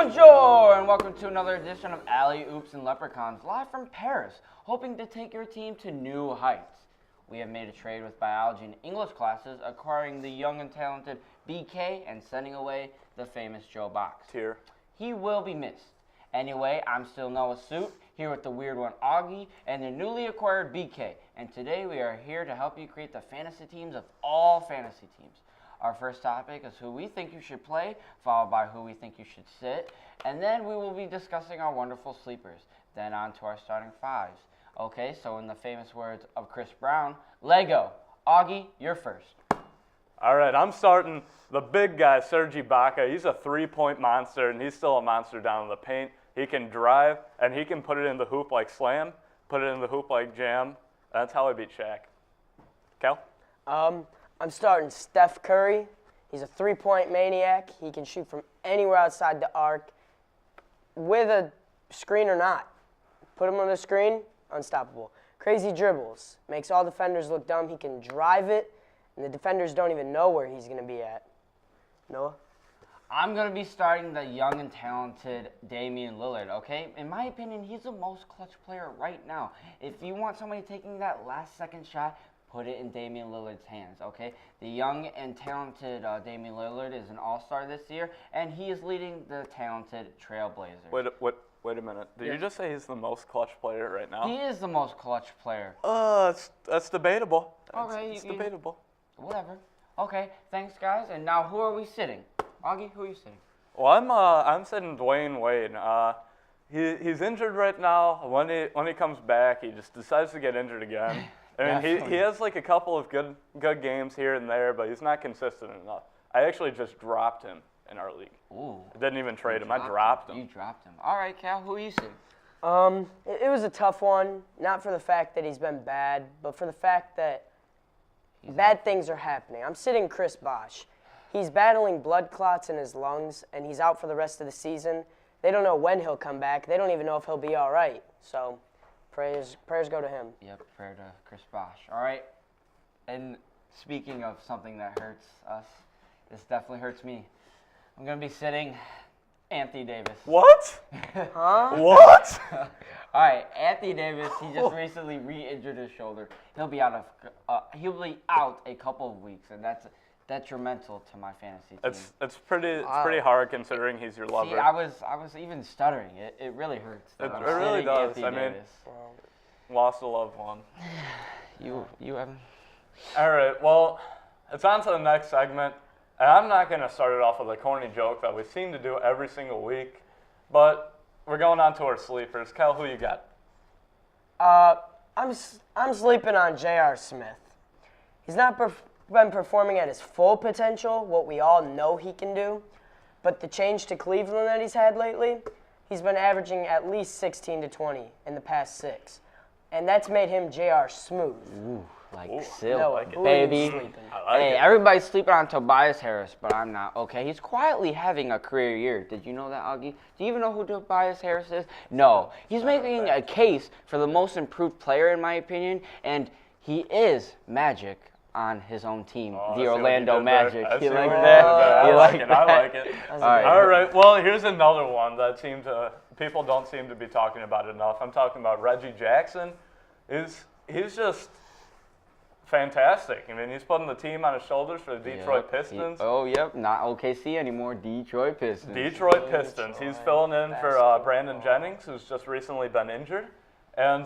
Bonjour, and welcome to another edition of Alley, Oops, and Leprechauns, live from Paris, hoping to take your team to new heights. We have made a trade with biology and English classes, acquiring the young and talented BK and sending away the famous Joe Box. Here. He will be missed. Anyway, I'm still Noah Suit, here with the weird one Augie, and the newly acquired BK. And today we are here to help you create the fantasy teams of all fantasy teams. Our first topic is who we think you should play, followed by who we think you should sit, and then we will be discussing our wonderful sleepers. Then on to our starting fives. Okay, so in the famous words of Chris Brown, Lego. Augie, you're first. All right, I'm starting the big guy, Serge Ibaka. He's a three-point monster, and he's still a monster down in the paint. He can drive, and he can put it in the hoop like Slam, put it in the hoop like Jam. That's how I beat Shaq. Cal? I'm starting Steph Curry. He's a three-point maniac. He can shoot from anywhere outside the arc, with a screen or not. Put him on the screen, unstoppable. Crazy dribbles. Makes all defenders look dumb. He can drive it, and the defenders don't even know where he's going to be at. Noah? I'm going to be starting the young and talented Damian Lillard, okay? In my opinion, he's the most clutch player right now. If you want somebody taking that last-second shot, put it in Damian Lillard's hands, okay? The young and talented Damian Lillard is an all-star this year, and he is leading the talented Trailblazers. Wait a minute. Did you just say he's the most clutch player right now? He is the most clutch player. That's debatable. Okay, it's debatable. Whatever. Okay, thanks, guys. And now, who are we sitting? Augie, who are you sitting? Well, I'm sitting Dwayne Wade. He's injured right now. When he comes back, he just decides to get injured again. I mean, he has like a couple of good games here and there, but he's not consistent enough. I actually just dropped him in our league. Ooh. I didn't even trade him. I dropped him. You dropped him. All right, Cal, who are you sitting? It was a tough one, not for the fact that he's been bad, but for the fact that bad things are happening. I'm sitting Chris Bosh. He's battling blood clots in his lungs, and he's out for the rest of the season. They don't know when he'll come back. They don't even know if he'll be all right. So prayers go to him. Yep, prayer to Chris Bosh. All right. And speaking of something that hurts us, this definitely hurts me. I'm going to be sitting Anthony Davis. What? Huh? What? All right, Anthony Davis, he just recently re-injured his shoulder. He'll be out a couple of weeks, and that's detrimental to my fantasy team. It's pretty hard considering he's your lover. See, I was even stuttering. It really hurts. It really does. Anthony Davis. Lost a loved one. You haven't. All right, well, it's on to the next segment. And I'm not going to start it off with a corny joke that we seem to do every single week, but we're going on to our sleepers. Cal, who you got? I'm sleeping on J.R. Smith. He's not been performing at his full potential, what we all know he can do, but the change to Cleveland that he's had lately, he's been averaging at least 16 to 20 in the past 6, and that's made him J.R. Smooth. Ooh. Silk, No, baby. Hey, everybody's sleeping on Tobias Harris, but I'm not. Okay, he's quietly having a career year. Did you know that, Augie? Do you even know who Tobias Harris is? No. He's making a case for the most improved player, in my opinion, and he is Magic on his own team, the Orlando Magic. You like that? I like it. All right. Well, here's another one that people don't seem to be talking about enough. I'm talking about Reggie Jackson. He's just fantastic. I mean, he's putting the team on his shoulders for the Detroit Pistons. Not OKC anymore, Detroit Pistons. Detroit Pistons. He's filling in for Brandon Jennings, who's just recently been injured. And,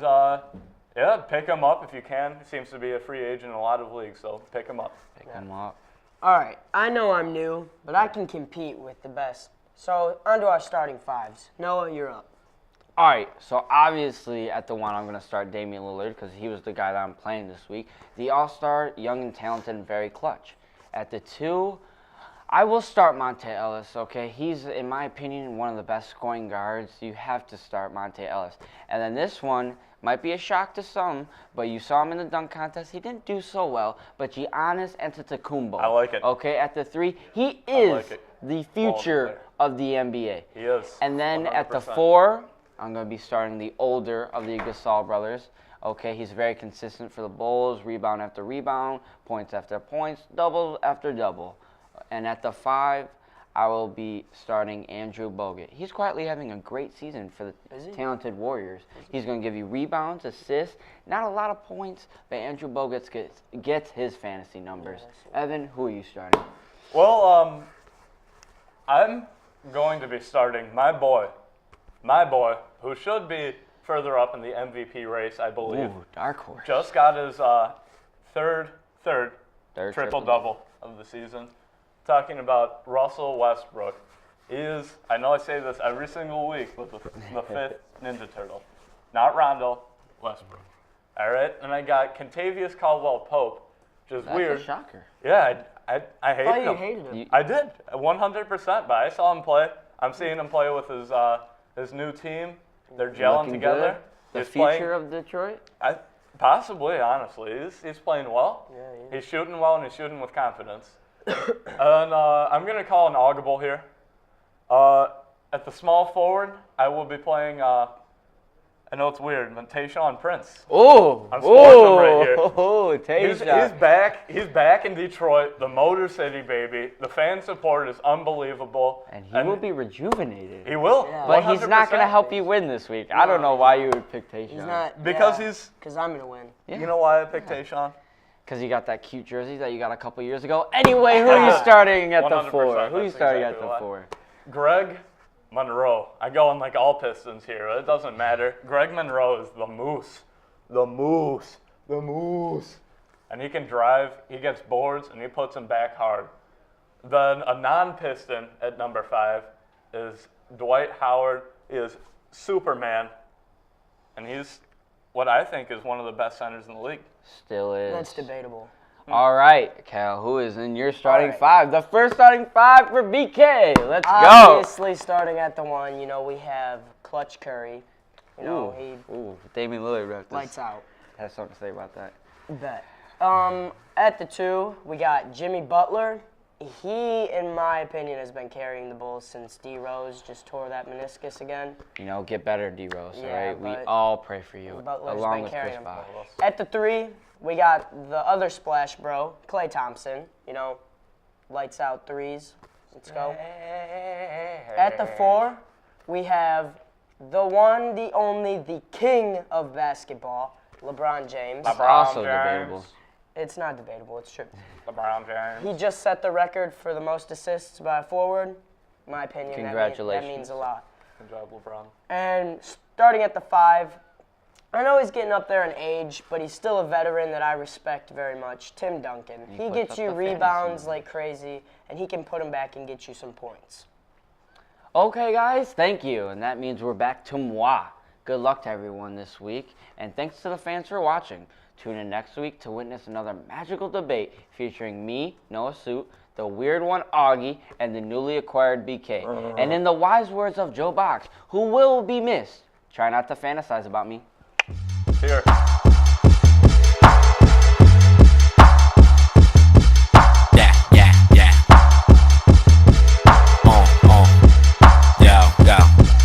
pick him up if you can. He seems to be a free agent in a lot of leagues, so pick him up. Pick him up. All right, I know I'm new, but I can compete with the best. So, on to our starting fives. Noah, you're up. All right, so obviously at the 1, I'm going to start Damian Lillard because he was the guy that I'm playing this week. The all-star, young and talented, and very clutch. At the 2, I will start Monte Ellis, okay? He's, in my opinion, one of the best scoring guards. You have to start Monte Ellis. And then this one might be a shock to some, but you saw him in the dunk contest. He didn't do so well, but Giannis Antetokounmpo. I like it. Okay, at the 3, he is the future of the NBA. He is. And then 100%. At the 4, I'm going to be starting the older of the Gasol brothers. Okay, he's very consistent for the Bulls, rebound after rebound, points after points, double after double. And at the 5, I will be starting Andrew Bogut. He's quietly having a great season for the talented Warriors. He's going to give you rebounds, assists, not a lot of points, but Andrew Bogut gets his fantasy numbers. Evan, who are you starting? Well, I'm going to be starting my boy, who should be further up in the MVP race, I believe. Ooh, dark horse. Just got his third triple-double of the season. Talking about Russell Westbrook. He is, I know I say this every single week, but the fifth Ninja Turtle. Not Rondo, Westbrook. All right, and I got Kentavious Caldwell-Pope, which is weird. That's a shocker. Yeah, I hate him. You hated him. I did, 100%, but I saw him play. I'm seeing him play with his new team. They're gelling Looking together. Good. The He's future playing, of Detroit? possibly, honestly. He's playing well. Yeah, He's shooting well, and he's shooting with confidence. And I'm going to call an audible here. At the small forward, I will be playing, I know it's weird, but Tayshaun Prince. Oh, I'm sporting him right here. Oh, Tayshaun. He's back in Detroit, the Motor City, baby. The fan support is unbelievable. And he will be rejuvenated. He will. Yeah. But he's not 100%. going to help you win this week. I don't know why you would pick Tayshaun. He's not. Because Because I'm going to win. Yeah. You know why I picked Tayshaun? Because you got that cute jersey that you got a couple years ago. Anyway, who are you starting at the 100%, 4? Who are you that's starting exactly at why. the 4? Greg Monroe. I go on like all Pistons here. It doesn't matter. Greg Monroe is the moose. The moose. The moose. And he can drive. He gets boards, and he puts them back hard. Then a non-Piston at number 5 is Dwight Howard. He is Superman. And he's what I think is one of the best centers in the league. Still is. That's debatable. All right, Cal, who is in your starting right. 5? The first starting 5 for BK. Let's go. Obviously, starting at the 1, we have Clutch Curry. He Ooh, Damian Lillard wrapped lights out. has something to say about that. Bet. At the 2, we got Jimmy Butler. He, in my opinion, has been carrying the Bulls since D. Rose just tore that meniscus again. Get better, D. Rose, all Yeah, right? We but all pray for you, Butler's along been with Chris carrying him. Bosh. At the 3, we got the other splash bro, Klay Thompson. Lights out threes. Let's go. At the 4, we have the one, the only, the king of basketball, LeBron James. Also debatable. It's not debatable. It's true. LeBron James. He just set the record for the most assists by a forward. In my opinion, Congratulations. that means a lot. Good job, LeBron. And starting at the 5, I know he's getting up there in age, but he's still a veteran that I respect very much. Tim Duncan. He He puts gets up you the fantasy rebounds numbers. like crazy, and he can put them back and get you some points. Okay, guys, thank you. And that means we're back to moi. Good luck to everyone this week. And thanks to the fans for watching. Tune in next week to witness another magical debate featuring me, Noah Suit, the weird one, Augie, and the newly acquired BK. And in the wise words of Joe Box, who will be missed, try not to fantasize about me. Here.